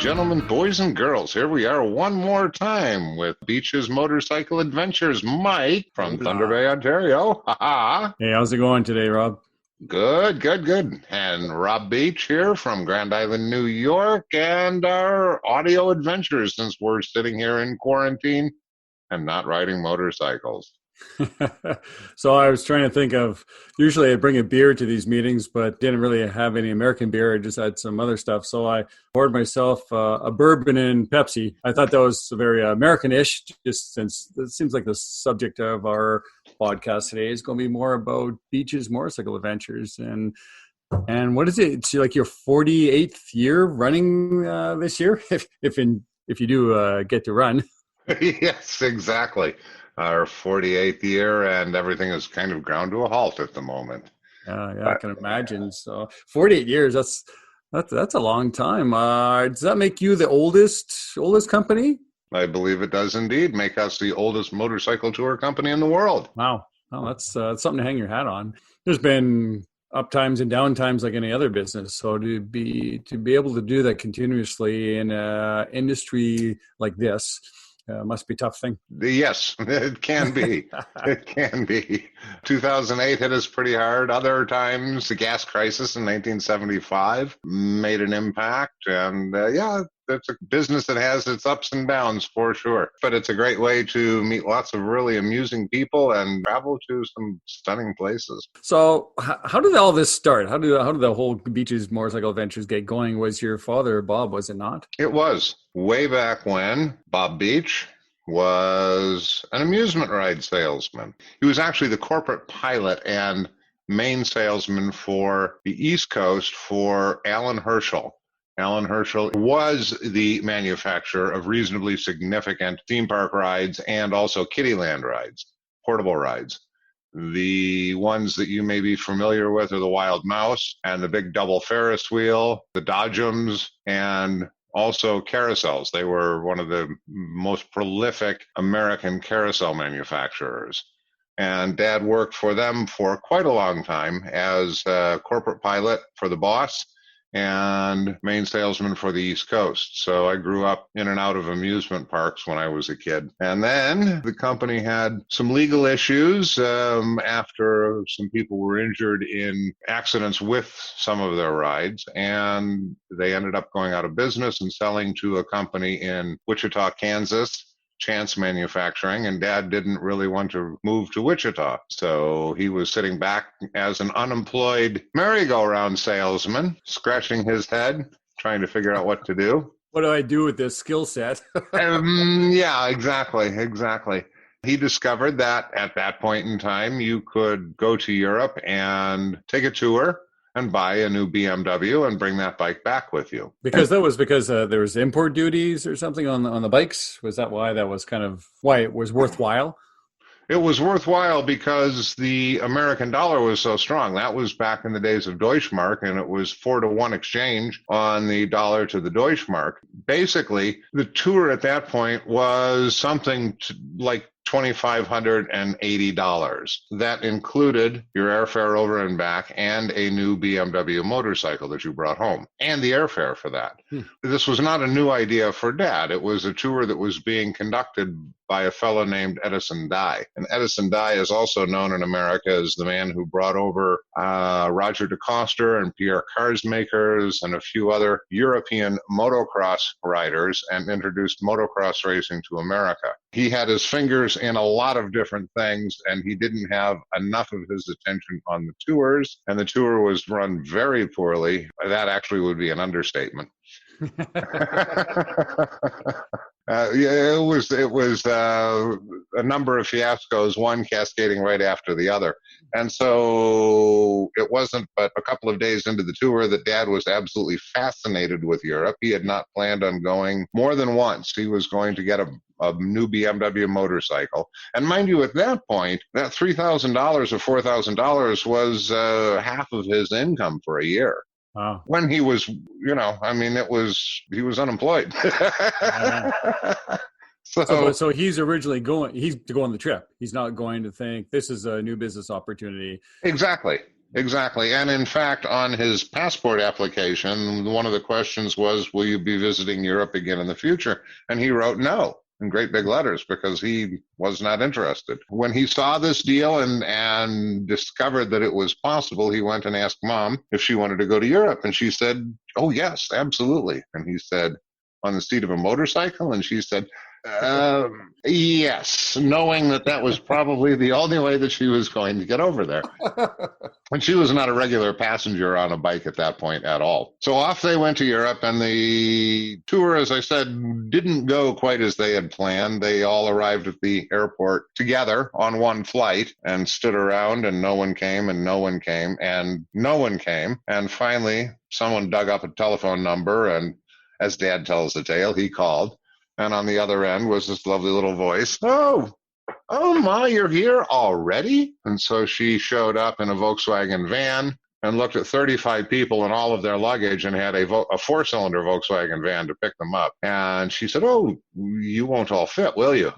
gentlemen, boys and girls, here we are one more time with Beach's Motorcycle Adventures. Mike from Thunder Bay, Ontario. Ha-ha. Hey, how's it going today, Rob? Good. And Rob Beach here from Grand Island, New York, and our audio adventures since we're sitting here in quarantine and not riding motorcycles. So I was trying to think of, usually I bring a beer to these meetings, but didn't really have any American beer. I just had some other stuff. So I poured myself a bourbon and Pepsi. I thought that was very American-ish, just since it seems like the subject of our podcast today is going to be more about Beach's motorcycle adventures. And what is it? It's like your 48th year running this year, if you do get to run. Yes, exactly. Our 48th year, and everything is kind of ground to a halt at the moment. Yeah, I can imagine. So 48 years, that's a long time. Does that make you the oldest company? I believe it does indeed make us the oldest motorcycle tour company in the world. Wow. Oh, that's something to hang your hat on. There's been up times and down times like any other business. So to be able to do that continuously in an industry like this, must be a tough thing. Yes, it can be. It can be. 2008 hit us pretty hard. Other times, the gas crisis in 1975 made an impact. And it's a business that has its ups and downs for sure. But it's a great way to meet lots of really amusing people and travel to some stunning places. So how did all this start? How did the whole Beach's Motorcycle Adventures get going? Was your father, Bob, was it not? It was. Way back when, Bob Beach was an amusement ride salesman. He was actually the corporate pilot and main salesman for the East Coast for Alan Herschel. Alan Herschel was the manufacturer of reasonably significant theme park rides and also Kiddieland rides, portable rides. The ones that you may be familiar with are the Wild Mouse and the big double Ferris wheel, the Dodgems, and also carousels. They were one of the most prolific American carousel manufacturers. And Dad worked for them for quite a long time as a corporate pilot for the boss and main salesman for the East Coast. So I grew up in and out of amusement parks when I was a kid. And then the company had some legal issues after some people were injured in accidents with some of their rides. And they ended up going out of business and selling to a company in Wichita, Kansas, Chance Manufacturing, and Dad didn't really want to move to Wichita. So he was sitting back as an unemployed merry-go-round salesman, scratching his head, trying to figure out what to do. What do I do with this skill set? Yeah, exactly. He discovered that at that point in time, you could go to Europe and take a tour and buy a new BMW and bring that bike back with you. Because there was import duties or something on the bikes? Was that why why it was worthwhile? It was worthwhile because the American dollar was so strong. That was back in the days of Deutschmark, and it was 4-to-1 exchange on the dollar to the Deutschmark. Basically, the tour at that point was something like $2,580. That included your airfare over and back and a new BMW motorcycle that you brought home, and the airfare for that. This was not a new idea for Dad. It was a tour that was being conducted by a fellow named Edison Dye. And Edison Dye is also known in America as the man who brought over Roger DeCoster and Pierre Carsmakers and a few other European motocross riders and introduced motocross racing to America. He had his fingers in a lot of different things, and he didn't have enough of his attention on the tours, and the tour was run very poorly. That actually would be an understatement. It was a number of fiascos, one cascading right after the other. And so it wasn't but a couple of days into the tour that Dad was absolutely fascinated with Europe. He had not planned on going more than once. He was going to get a new BMW motorcycle. And mind you, at that point, that $3,000 or $4,000 was half of his income for a year. Wow. When he was, he was unemployed. So he's originally going, he's to go on the trip. He's not going to think this is a new business opportunity. Exactly. Exactly. And in fact, on his passport application, one of the questions was, will you be visiting Europe again in the future? And he wrote no in great big letters because he was not interested. When he saw this deal and discovered that it was possible, he went and asked Mom if she wanted to go to Europe. And she said, oh, yes, absolutely. And he said, on the seat of a motorcycle? And she said, yes, knowing that that was probably the only way that she was going to get over there. And she was not a regular passenger on a bike at that point at all. So off they went to Europe, and the tour, as I said, didn't go quite as they had planned. They all arrived at the airport together on one flight and stood around, and no one came, and no one came, and no one came. And finally, someone dug up a telephone number, and as Dad tells the tale, he called. And on the other end was this lovely little voice. Oh, Ma, you're here already? And so she showed up in a Volkswagen van and looked at 35 people and all of their luggage and had a four-cylinder Volkswagen van to pick them up. And she said, oh, you won't all fit, will you?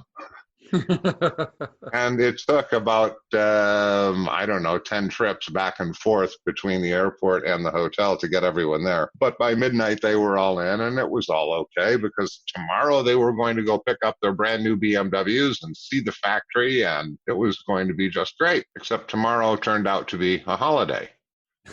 And it took about, 10 trips back and forth between the airport and the hotel to get everyone there. But by midnight, they were all in, and it was all okay because tomorrow they were going to go pick up their brand new BMWs and see the factory, and it was going to be just great, except tomorrow turned out to be a holiday.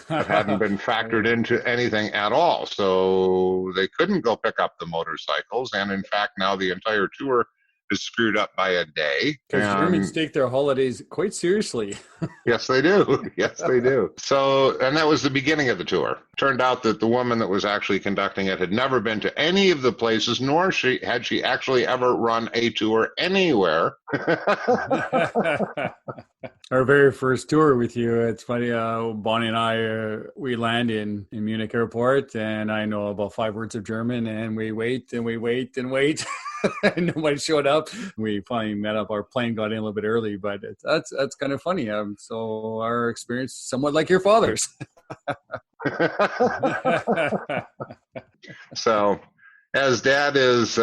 It hadn't been factored into anything at all. So they couldn't go pick up the motorcycles. And in fact, now the entire tour is screwed up by a day. Because Germans take their holidays quite seriously. Yes, they do. Yes, they do. So, and that was the beginning of the tour. Turned out that the woman that was actually conducting it had never been to any of the places, nor had she actually ever run a tour anywhere. Our very first tour with you, it's funny, Bonnie and I, we land in Munich airport, and I know about 5 words of German, and we wait and we wait and wait. And nobody showed up. We finally met up. Our plane got in a little bit early, but that's kind of funny. So our experience is somewhat like your father's. So as Dad is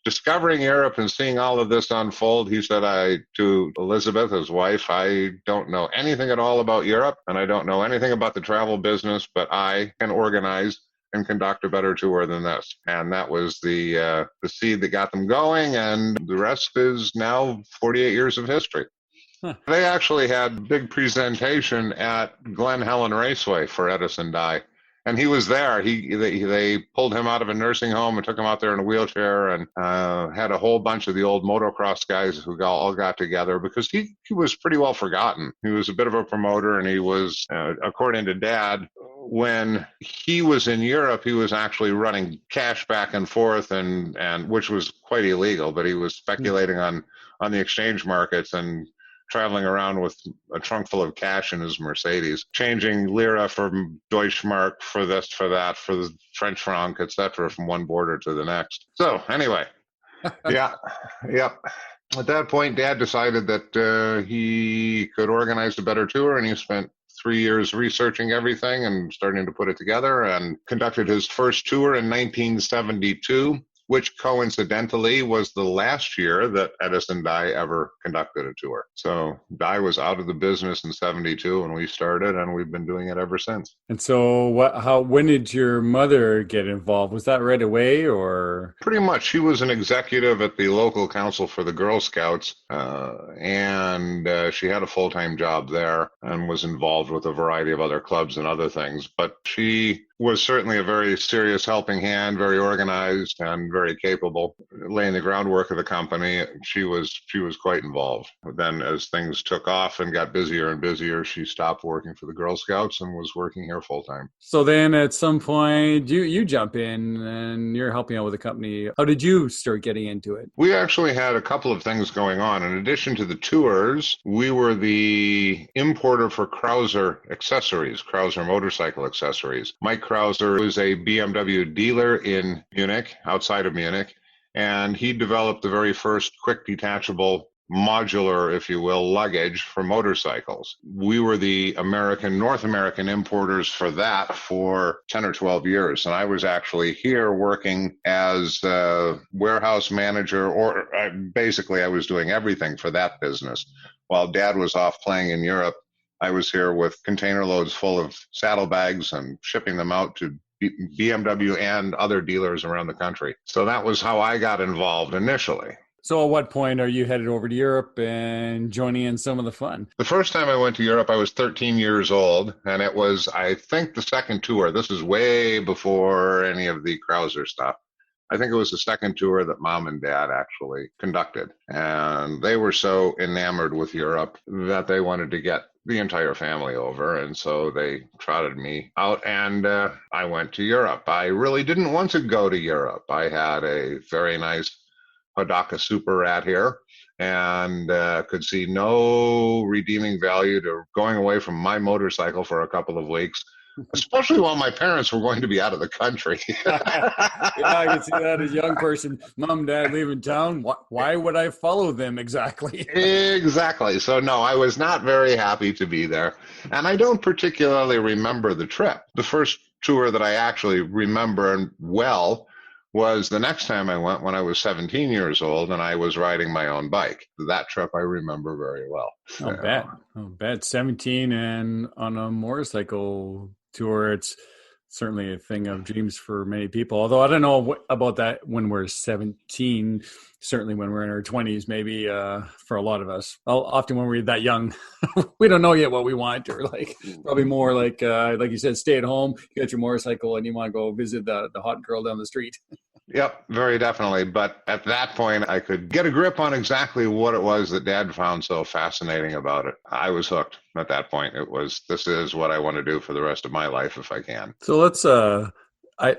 discovering Europe and seeing all of this unfold, he said to Elizabeth, his wife, I don't know anything at all about Europe, and I don't know anything about the travel business, but I can organize and conduct a better tour than this. And that was the seed that got them going, and the rest is now 48 years of history. Huh. They actually had a big presentation at Glen Helen Raceway for Edison Dye. And he was there. They pulled him out of a nursing home and took him out there in a wheelchair, and had a whole bunch of the old motocross guys who all got together because he was pretty well forgotten. He was a bit of a promoter, and he was, according to Dad, when he was in Europe, he was actually running cash back and forth, and which was quite illegal, but he was speculating on the exchange markets and traveling around with a trunk full of cash in his Mercedes, changing lira for Deutschmark, for this, for that, for the French franc, etc., from one border to the next. So anyway, yeah. At that point, Dad decided that he could organize a better tour, and he spent 3 years researching everything and starting to put it together, and conducted his first tour in 1972, which coincidentally was the last year that Edison Dye ever conducted a tour. So Dye was out of the business in 72 when we started, and we've been doing it ever since. And so when did your mother get involved? Was that right away, or? Pretty much. She was an executive at the local council for the Girl Scouts, and she had a full-time job there and was involved with a variety of other clubs and other things. But she was certainly a very serious helping hand, very organized and very capable, laying the groundwork of the company. She was quite involved. Then as things took off and got busier and busier, she stopped working for the Girl Scouts and was working here full time. So then at some point you jump in and you're helping out with the company. How did you start getting into it? We actually had a couple of things going on. In addition to the tours, we were the importer for Krauser accessories, Krauser motorcycle accessories. Mike Krauser was a BMW dealer in Munich, outside of Munich, and he developed the very first quick detachable modular, if you will, luggage for motorcycles. We were the North American importers for that for 10 or 12 years. And I was actually here working as a warehouse manager, or basically I was doing everything for that business while Dad was off playing in Europe I was here with container loads full of saddlebags and shipping them out to BMW and other dealers around the country. So that was how I got involved initially. So at what point are you headed over to Europe and joining in some of the fun? The first time I went to Europe, I was 13 years old, and it was, I think, the second tour. This is way before any of the Krauser stuff. I think it was the second tour that Mom and Dad actually conducted. And they were so enamored with Europe that they wanted to get the entire family over. And so they trotted me out, and I went to Europe. I really didn't want to go to Europe. I had a very nice Hodaka Super Rat here, and could see no redeeming value to going away from my motorcycle for a couple of weeks, especially while my parents were going to be out of the country. Yeah, I can see that as a young person. Mom, Dad leaving town. Why would I follow them exactly? Exactly. So, no, I was not very happy to be there. And I don't particularly remember the trip. The first tour that I actually remember well was the next time I went when I was 17 years old and I was riding my own bike. That trip I remember very well. Oh, bad. 17 and on a motorcycle tour. It's certainly a thing of dreams for many people. Although I don't know about that when we're 17, certainly when we're in our 20s, maybe for a lot of us. Often when we're that young, we don't know yet what we want, or probably more like you said, stay at home, you got your motorcycle and you want to go visit the hot girl down the street. Yep, very definitely. But at that point, I could get a grip on exactly what it was that Dad found so fascinating about it. I was hooked at that point. It was, this is what I want to do for the rest of my life if I can. So let's,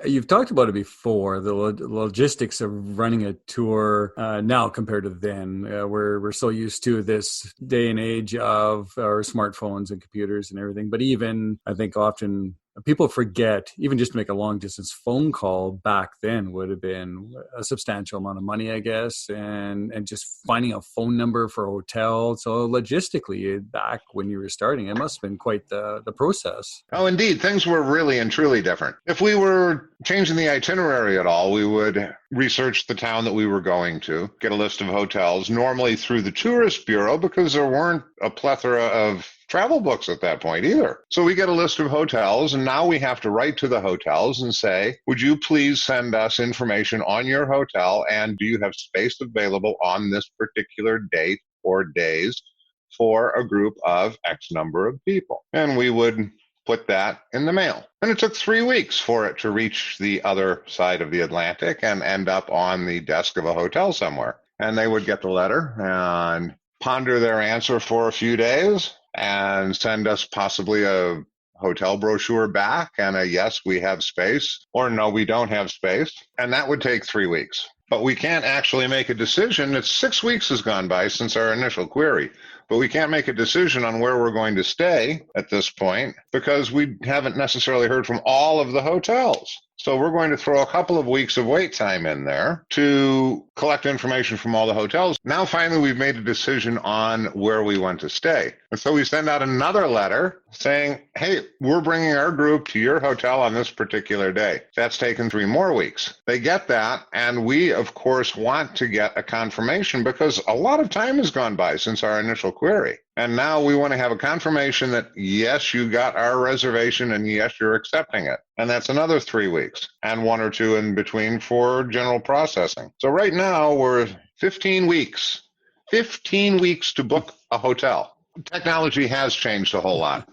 you've talked about it before, the logistics of running a tour now compared to then. We're so used to this day and age of our smartphones and computers and everything. But even, I think often people forget, even just to make a long distance phone call back then would have been a substantial amount of money, I guess, and just finding a phone number for a hotel. So logistically, back when you were starting, it must have been quite the process. Oh, indeed. Things were really and truly different. If we were changing the itinerary at all, we would research the town that we were going to, get a list of hotels, normally through the tourist bureau, because there weren't a plethora of travel books at that point either. So we get a list of hotels, and now we have to write to the hotels and say, would you please send us information on your hotel, and do you have space available on this particular date or days for a group of X number of people? And we would put that in the mail. And it took 3 weeks for it to reach the other side of the Atlantic and end up on the desk of a hotel somewhere. And they would get the letter and ponder their answer for a few days and send us possibly a hotel brochure back and a yes, we have space, or no, we don't have space. And that would take 3 weeks. But we can't actually make a decision. It's 6 weeks has gone by since our initial query, but we can't make a decision on where we're going to stay at this point because we haven't necessarily heard from all of the hotels. So we're going to throw a couple of weeks of wait time in there to collect information from all the hotels. Now, finally, we've made a decision on where we want to stay. And so we send out another letter saying, hey, we're bringing our group to your hotel on this particular day. That's taken 3 more weeks. They get that. And we, of course, want to get a confirmation because a lot of time has gone by since our initial query. And now we want to have a confirmation that, yes, you got our reservation and yes, you're accepting it. And that's another 3 weeks and 1 or 2 in between for general processing. So right now we're 15 weeks to book a hotel. Technology has changed a whole lot.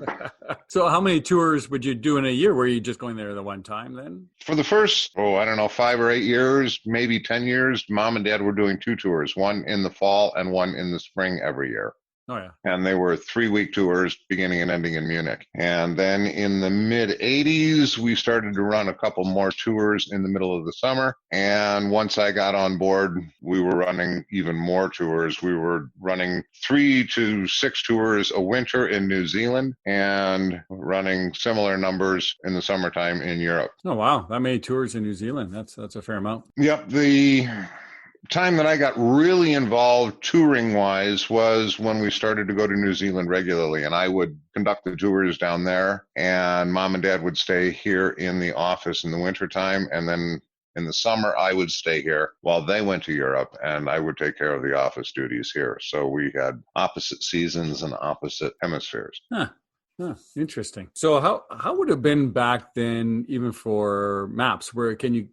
So how many tours would you do in a year? Were you just going there the one time then? For the first, 5 or 8 years, maybe 10 years, Mom and Dad were doing 2 tours, one in the fall and one in the spring every year. Oh, yeah. And they were 3-week tours beginning and ending in Munich. And then in the mid-'80s, we started to run a couple more tours in the middle of the summer. And once I got on board, we were running even more tours. We were running 3 to 6 tours a winter in New Zealand and running similar numbers in the summertime in Europe. Oh, wow. That many tours in New Zealand. That's a fair amount. Yep. The time that I got really involved touring-wise was when we started to go to New Zealand regularly, and I would conduct the tours down there, and Mom and Dad would stay here in the office in the wintertime, and then In the summer, I would stay here while they went to Europe, and I would take care of the office duties here. So we had opposite seasons and opposite hemispheres. Huh. Huh, interesting. So how would it have been back then, even for maps? Where can you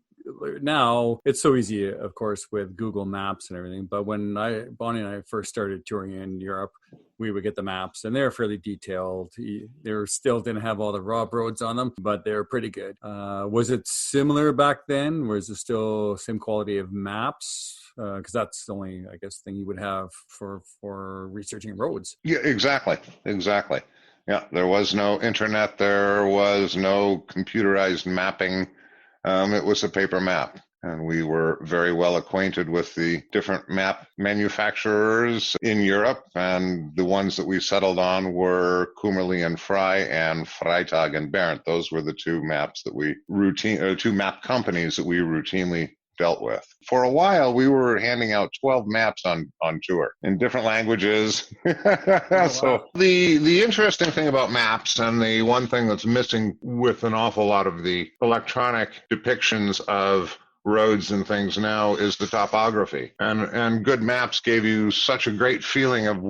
now? It's so easy, of course, with Google Maps and everything. But when Bonnie and I first started touring in Europe, we would get the maps, and they're fairly detailed. They still didn't have all the raw roads on them, but they're pretty good. Was it similar back then? Was it still same quality of maps? Because that's the only, I guess, thing you would have for researching roads. Yeah, exactly. Yeah, there was no internet. There was no computerized mapping. It was a paper map. And we were very well acquainted with the different map manufacturers in Europe. And the ones that we settled on were Kummerly and Frey and Freytag and Behrendt. Those were the two two map companies that we routinely dealt with. For a while, we were handing out 12 maps on tour in different languages. So the interesting thing about maps, and the one thing that's missing with an awful lot of the electronic depictions of roads and things now, is the topography. And good maps gave you such a great feeling of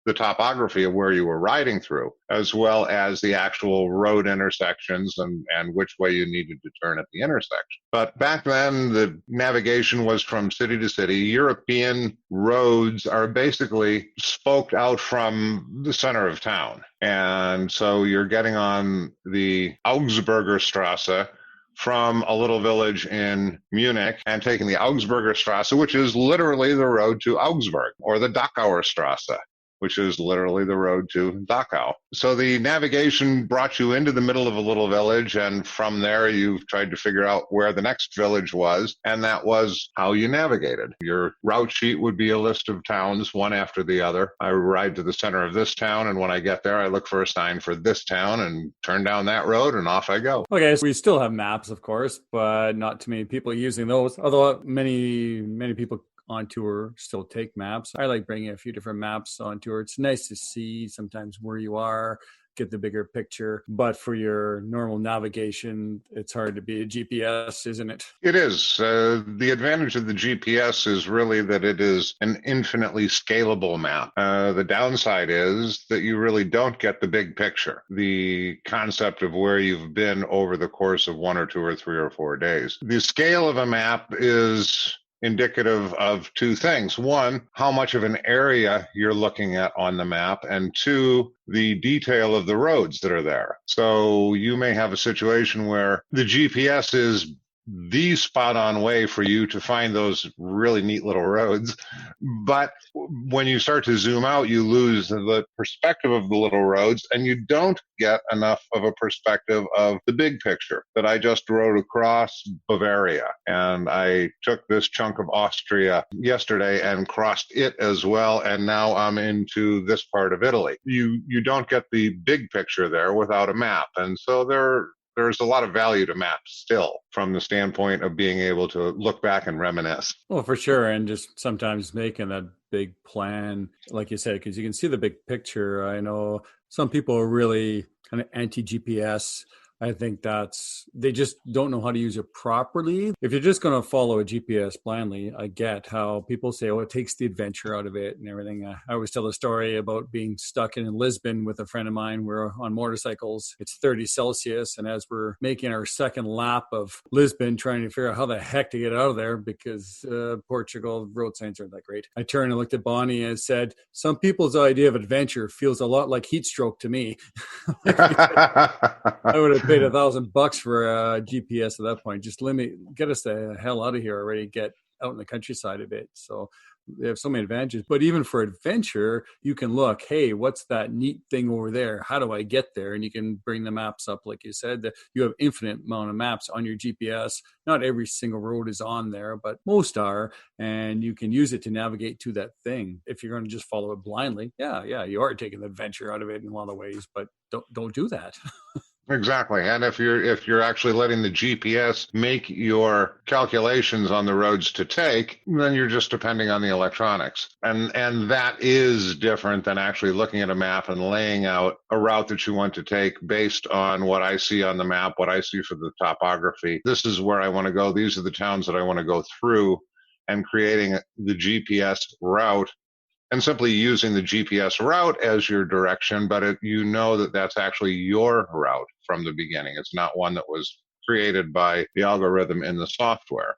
the topography of where you were riding through, as well as the actual road intersections and which way you needed to turn at the intersection. But back then, the navigation was from city to city. European roads are basically spoked out from the center of town. And so you're getting on the Augsburger Strasse from a little village in Munich and taking the Augsburger Strasse, which is literally the road to Augsburg, or the Dachauer Strasse, which is literally the road to Dachau. So the navigation brought you into the middle of a little village, and from there you tried to figure out where the next village was, and that was how you navigated. Your route sheet would be a list of towns, one after the other. I ride to the center of this town, and when I get there, I look for a sign for this town and turn down that road, and off I go. Okay, so we still have maps, of course, but not too many people using those, although many people on tour still take maps. I like bringing a few different maps on tour. It's nice to see sometimes where you are, get the bigger picture. But for your normal navigation, it's hard to beat a GPS, isn't it? It is. The advantage of the GPS is really that it is an infinitely scalable map. The downside is that you really don't get the big picture, the concept of where you've been over the course of 1 or 2 or 3 or 4 days. The scale of a map is indicative of two things. One, how much of an area you're looking at on the map, and two, the detail of the roads that are there. So you may have a situation where the GPS is the spot on way for you to find those really neat little roads. But when you start to zoom out, you lose the perspective of the little roads, and you don't get enough of a perspective of the big picture. That I just rode across Bavaria, and I took this chunk of Austria yesterday and crossed it as well, and now I'm into this part of Italy. You don't get the big picture there without a map. And so there's a lot of value to maps still, from the standpoint of being able to look back and reminisce. Well, for sure. And just sometimes making that big plan, like you said, because you can see the big picture. I know some people are really kind of anti-GPS. I think they just don't know how to use it properly. If you're just going to follow a GPS blindly, I get how people say, oh, it takes the adventure out of it and everything. I always tell a story about being stuck in Lisbon with a friend of mine. We're on motorcycles. It's 30 Celsius. And as we're making our second lap of Lisbon, trying to figure out how the heck to get out of there, because Portugal road signs aren't that great, I turned and looked at Bonnie and said, some people's idea of adventure feels a lot like heat stroke to me. I would have paid $1,000 for a GPS at that point. Just get us the hell out of here already, get out in the countryside a bit. So they have so many advantages. But even for adventure, you can look, hey, what's that neat thing over there? How do I get there? And you can bring the maps up, like you said, that you have infinite amount of maps on your GPS. Not every single road is on there, but most are. And you can use it to navigate to that thing. If you're going to just follow it blindly, yeah, you are taking the adventure out of it in a lot of ways, but don't do that. Exactly. And if you're actually letting the GPS make your calculations on the roads to take, then you're just depending on the electronics. And that is different than actually looking at a map and laying out a route that you want to take based on what I see on the map, what I see for the topography. This is where I want to go. These are the towns that I want to go through, and creating the GPS route and simply using the GPS route as your direction, but you know that that's actually your route from the beginning. It's not one that was created by the algorithm in the software.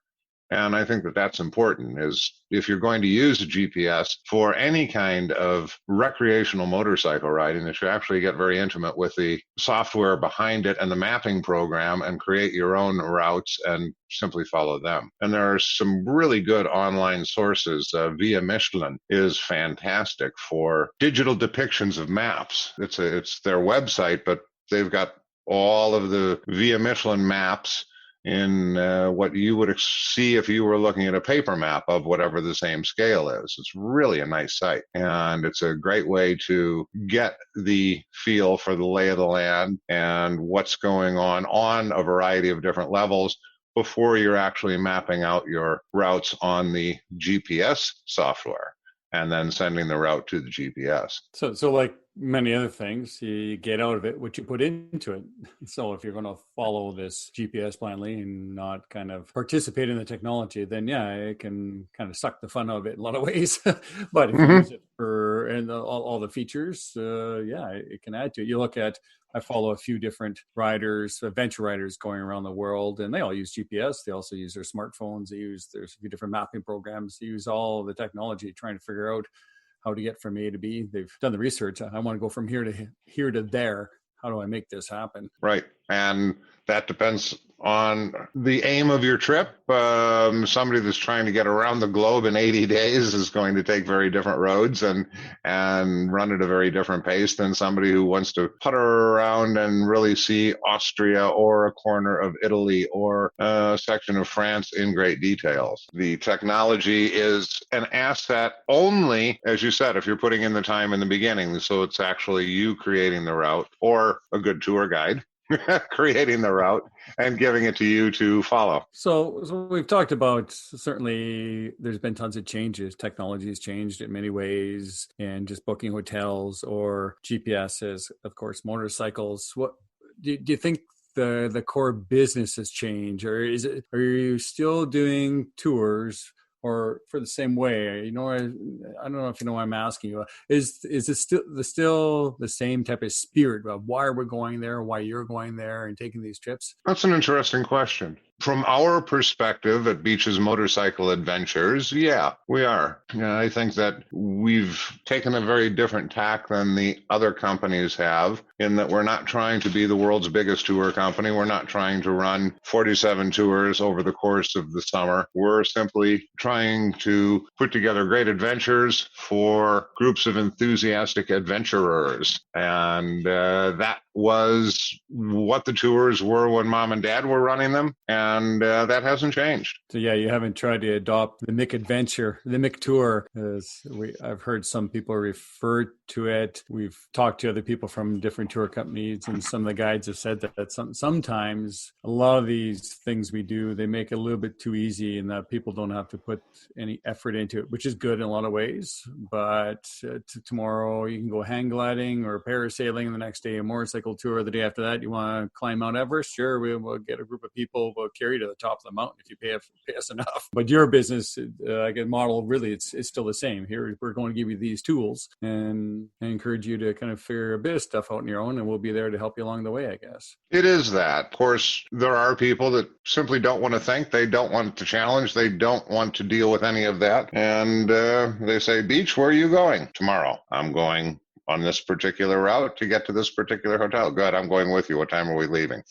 And I think that that's important, is if you're going to use a GPS for any kind of recreational motorcycle riding, that you actually get very intimate with the software behind it and the mapping program and create your own routes and simply follow them. And there are some really good online sources. Via Michelin is fantastic for digital depictions of maps. It's their website, but they've got all of the Via Michelin maps in what you would see if you were looking at a paper map of whatever the same scale is. It's really a nice site, and it's a great way to get the feel for the lay of the land and what's going on a variety of different levels before you're actually mapping out your routes on the GPS software and then sending the route to the GPS. So like many other things, you get out of it what you put into it. So if you're going to follow this GPS blindly and not kind of participate in the technology, then yeah, it can kind of suck the fun out of it in a lot of ways. But if you use it for all the features, yeah, it can add to it. You look at, I follow a few different riders, adventure riders going around the world, and they all use GPS. They also use their smartphones. There's a few different mapping programs. They use all the technology trying to figure out how to get from A to B. They've done the research. I want to go from here to there. How do I make this happen? Right. And that depends on the aim of your trip. Somebody that's trying to get around the globe in 80 days is going to take very different roads and run at a very different pace than somebody who wants to putter around and really see Austria or a corner of Italy or a section of France in great details. The technology is an asset only, as you said, if you're putting in the time in the beginning. So it's actually you creating the route, or a good tour guide creating the route and giving it to you to follow. So we've talked about, certainly there's been tons of changes. Technology has changed in many ways, and just booking hotels or GPSs, of course, motorcycles. What do you think the core business has changed, or are you still doing tours? Or for the same way, I don't know if you know what I'm asking you. Is it still the same type of spirit of why are we going there, why you're going there, and taking these trips? That's an interesting question. From our perspective at Beach's Motorcycle Adventures, yeah, we are. I think that we've taken a very different tack than the other companies have, in that we're not trying to be the world's biggest tour company. We're not trying to run 47 tours over the course of the summer. We're simply trying to put together great adventures for groups of enthusiastic adventurers. And that was what the tours were when Mom and Dad were running them. And that hasn't changed. So yeah, you haven't tried to adopt the Mick Adventure, the Mick Tour, as I've heard some people refer to it. We've talked to other people from different tour companies, and some of the guides have said that sometimes a lot of these things we do, they make it a little bit too easy, and that people don't have to put any effort into it, which is good in a lot of ways. But tomorrow you can go hang gliding or parasailing, the next day a motorcycle tour, the day after that you want to climb Mount Everest. Sure, we'll get a group of people, we'll carry you to the top of the mountain if you pay us enough. But your business model, really, it's still the same. Here we're going to give you these tools and encourage you to kind of figure a bit of stuff out on your own, and we'll be there to help you along the way, I guess. It is that. Of course, there are people that simply don't want to think. They don't want to challenge. They don't want to deal with any of that. And they say, Beach, where are you going tomorrow? I'm going on this particular route to get to this particular hotel. Good, I'm going with you. What time are we leaving?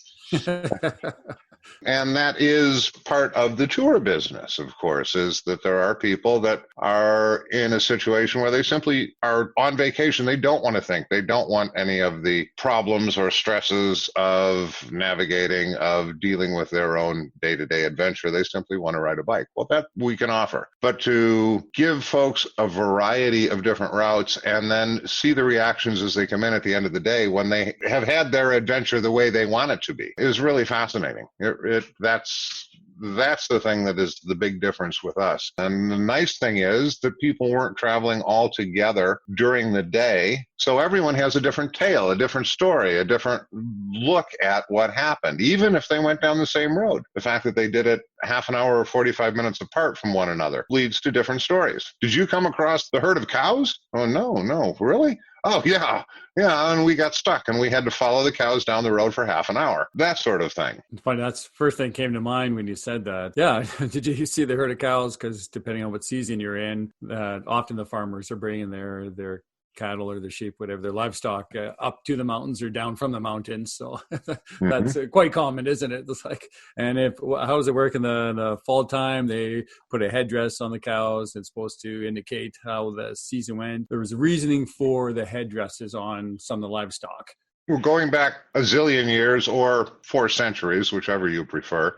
And that is part of the tour business, of course, is that there are people that are in a situation where they simply are on vacation. They don't want to think. They don't want any of the problems or stresses of navigating, of dealing with their own day-to-day adventure. They simply want to ride a bike. Well, that we can offer. But to give folks a variety of different routes and then see the reactions as they come in at the end of the day when they have had their adventure the way they want it to be is really fascinating. That's the thing that is the big difference with us. And the nice thing is that people weren't traveling all together during the day. So everyone has a different tale, a different story, a different look at what happened, even if they went down the same road. The fact that they did it half an hour or 45 minutes apart from one another leads to different stories. Did you come across the herd of cows? Oh, no, really? Oh, yeah, and we got stuck and we had to follow the cows down the road for half an hour. That sort of thing. Funny, that's the first thing came to mind when you said that. Yeah, did you see the herd of cows? Because depending on what season you're in, often the farmers are bringing their cattle or their sheep, whatever, their livestock up to the mountains or down from the mountains. So that's quite common, isn't it? It's like, and how does it work in the fall time? They put a headdress on the cows. It's supposed to indicate how the season went. There was a reasoning for the headdresses on some of the livestock. We're going back a zillion years or 4 centuries, whichever you prefer.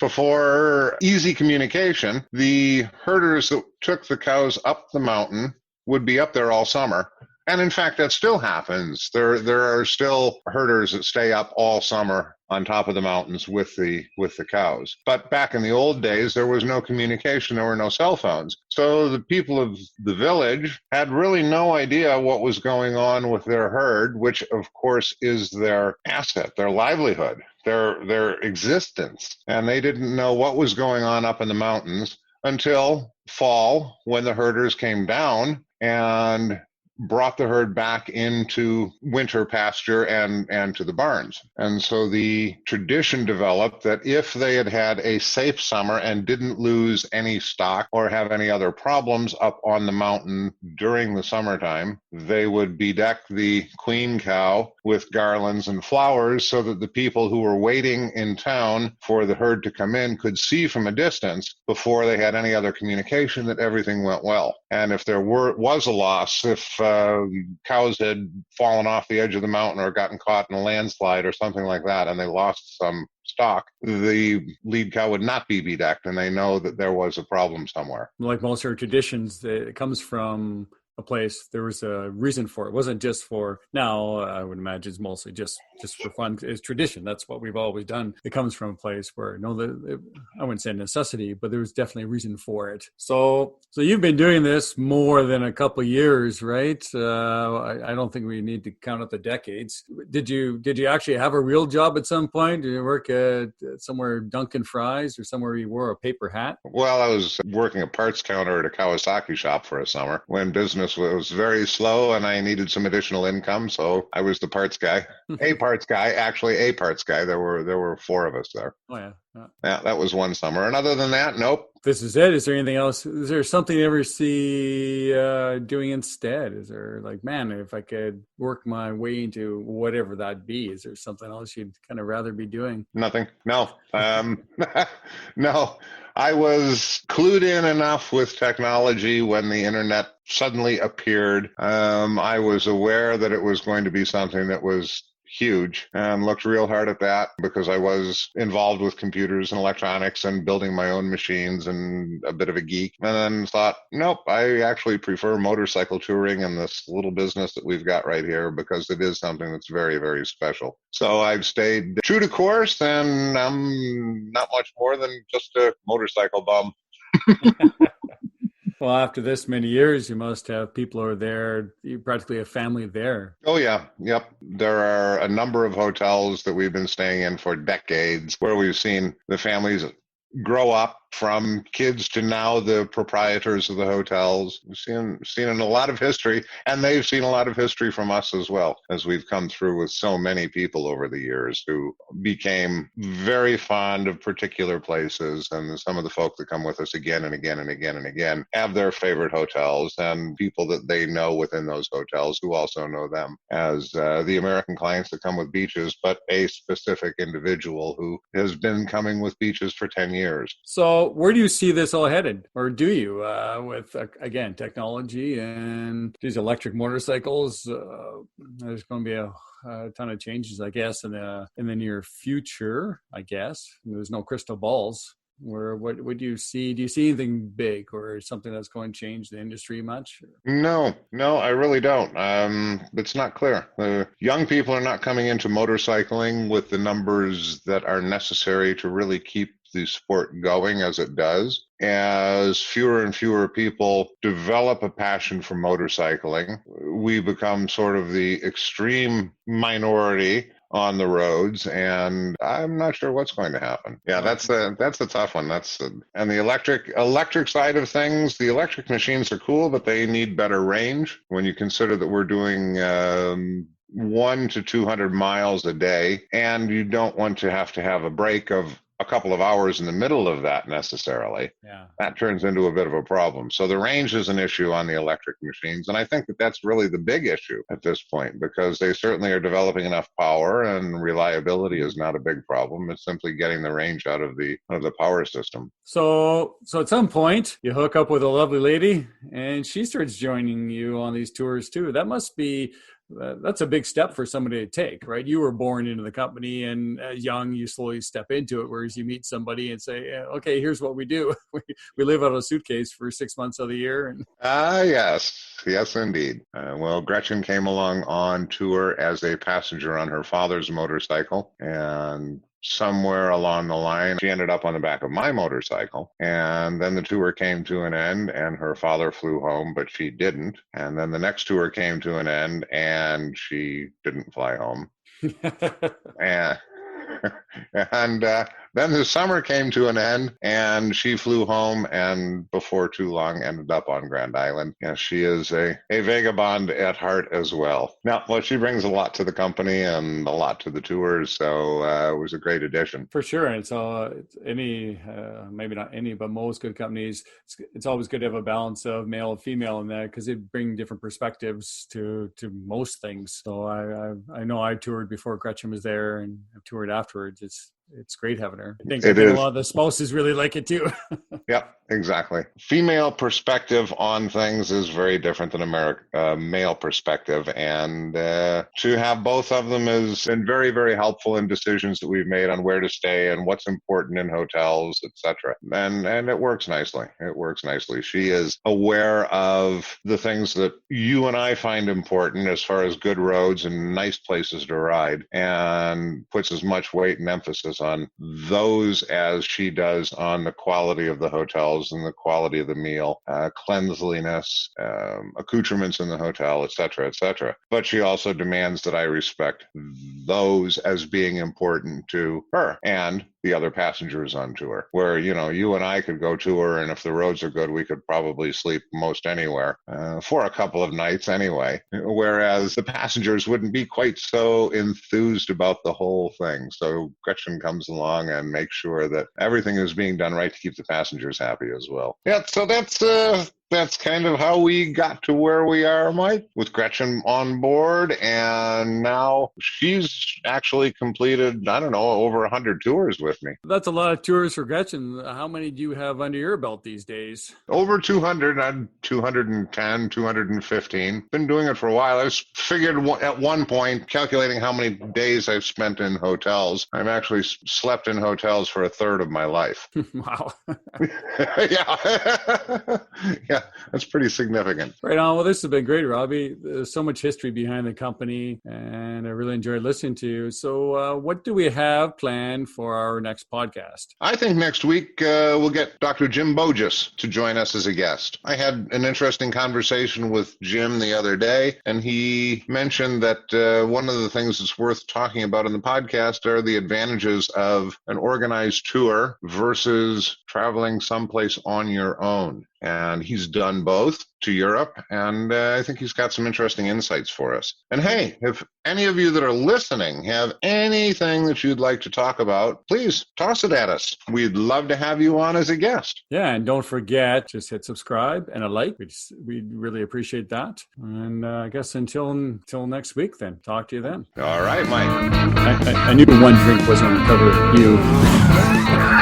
Before easy communication, the herders that took the cows up the mountain would be up there all summer. And in fact, that still happens. There are still herders that stay up all summer on top of the mountains with the cows. But back in the old days, there was no communication. There were no cell phones. So the people of the village had really no idea what was going on with their herd, which of course is their asset, their livelihood, their existence. And they didn't know what was going on up in the mountains until fall, when the herders came down and brought the herd back into winter pasture and to the barns. And so the tradition developed that if they had had a safe summer and didn't lose any stock or have any other problems up on the mountain during the summertime, they would bedeck the queen cow with garlands and flowers so that the people who were waiting in town for the herd to come in could see from a distance before they had any other communication that everything went well. And if there was a loss, if cows had fallen off the edge of the mountain or gotten caught in a landslide or something like that, and they lost some stock, the lead cow would not be bedecked, and they know that there was a problem somewhere. Like most of our traditions, it comes from a place. There was a reason for it. It wasn't just for, now I would imagine it's mostly just for fun. It's tradition. That's what we've always done. It comes from a place where, I wouldn't say necessity, but there was definitely a reason for it. So you've been doing this more than a couple of years, right? I don't think we need to count up the decades. Did you actually have a real job at some point? Did you work at somewhere Dunkin' Fries or somewhere you wore a paper hat? Well, I was working a parts counter at a Kawasaki shop for a summer when business was very slow and I needed some additional income, so I was the parts guy. A parts guy. There were 4 of us there. Oh yeah. Yeah, that was one summer. And other than that, nope. This is it. Is there anything else? Is there something you ever see doing instead? Is there like, man, if I could work my way into whatever that be, is there something else you'd kind of rather be doing? Nothing. No. No. I was clued in enough with technology when the internet suddenly appeared. I was aware that it was going to be something that was huge and looked real hard at that because I was involved with computers and electronics and building my own machines and a bit of a geek. And then thought, nope, I actually prefer motorcycle touring and this little business that we've got right here because it is something that's very, very special. So I've stayed true to course and I'm not much more than just a motorcycle bum. Well, after this many years, you must have people who are there, you practically a family there. Oh, yeah. Yep. There are a number of hotels that we've been staying in for decades where we've seen the families grow up, from kids to now the proprietors of the hotels. We've seen a lot of history, and they've seen a lot of history from us as well, as we've come through with so many people over the years who became very fond of particular places. And some of the folk that come with us again and again and again and again have their favorite hotels and people that they know within those hotels who also know them as the American clients that come with beaches, but a specific individual who has been coming with beaches for 10 years. So where do you see this all headed? Or do you, with, again, technology and these electric motorcycles? There's going to be a ton of changes, I guess, in the near future, I guess. There's no crystal balls. What do you see? Do you see anything big or something that's going to change the industry much? No, I really don't. It's not clear. Young people are not coming into motorcycling with the numbers that are necessary to really keep the sport going as it does. As fewer and fewer people develop a passion for motorcycling, we become sort of the extreme minority on the roads, and I'm not sure what's going to happen. Yeah, that's a tough one. And the electric side of things, the electric machines are cool, but they need better range. When you consider that we're doing 1 to 200 miles a day, and you don't want to have a break of a couple of hours in the middle of that necessarily. Yeah. That turns into a bit of a problem. So the range is an issue on the electric machines. And I think that that's really the big issue at this point, because they certainly are developing enough power, and reliability is not a big problem. It's simply getting the range out of the power system. So at some point you hook up with a lovely lady and she starts joining you on these tours too. That must be that's a big step for somebody to take, right? You were born into the company, and as young, you slowly step into it, whereas you meet somebody and say, okay, here's what we do. We live out of a suitcase for 6 months of the year. And Yes, indeed. Well, Gretchen came along on tour as a passenger on her father's motorcycle, and somewhere along the line, she ended up on the back of my motorcycle. And then the tour came to an end, and her father flew home, but she didn't. And then the next tour came to an end, and she didn't fly home. And then the summer came to an end, and she flew home, and before too long ended up on Grand Island. Yeah, she is a vagabond at heart as well. Now, well, she brings a lot to the company and a lot to the tours, so it was a great addition. For sure. And so maybe not any, but most good companies, it's always good to have a balance of male and female in that, because it brings different perspectives to most things. So I know I toured before Gretchen was there, and I've toured afterwards. It's great having her. I think a lot of the spouses really like it too. Yep, exactly. Female perspective on things is very different than male perspective. And to have both of them has been very, very helpful in decisions that we've made on where to stay and what's important in hotels, etc. And it works nicely. She is aware of the things that you and I find important as far as good roads and nice places to ride, and puts as much weight and emphasis on those as she does on the quality of the hotels and the quality of the meal, cleanliness, accoutrements in the hotel, etc., etc. But she also demands that I respect those as being important to her and the other passengers on tour, where, you and I could go tour, and if the roads are good, we could probably sleep most anywhere for a couple of nights anyway, whereas the passengers wouldn't be quite so enthused about the whole thing. So Gretchen comes along and makes sure that everything is being done right to keep the passengers happy as well. Yeah, so that's kind of how we got to where we are, Mike, with Gretchen on board. And now she's actually completed, over 100 tours with me. That's a lot of tours for Gretchen. How many do you have under your belt these days? Over 200, 210, 215. Been doing it for a while. I figured at one point, calculating how many days I've spent in hotels, I've actually slept in hotels for a third of my life. Wow. Yeah. Yeah. That's pretty significant. Right on. Well, this has been great, Robbie. There's so much history behind the company, and I really enjoyed listening to you. So what do we have planned for our next podcast? I think next week we'll get Dr. Jim Bogus to join us as a guest. I had an interesting conversation with Jim the other day, and he mentioned that one of the things that's worth talking about in the podcast are the advantages of an organized tour versus traveling someplace on your own. And he's done both to Europe, and I think he's got some interesting insights for us. And hey, if any of you that are listening have anything that you'd like to talk about, please toss it at us. We'd love to have you on as a guest. Yeah, and don't forget, just hit subscribe and a like. We'd really appreciate that. And I guess until next week then. Talk to you then. All right, Mike. I knew one drink was going to cover you.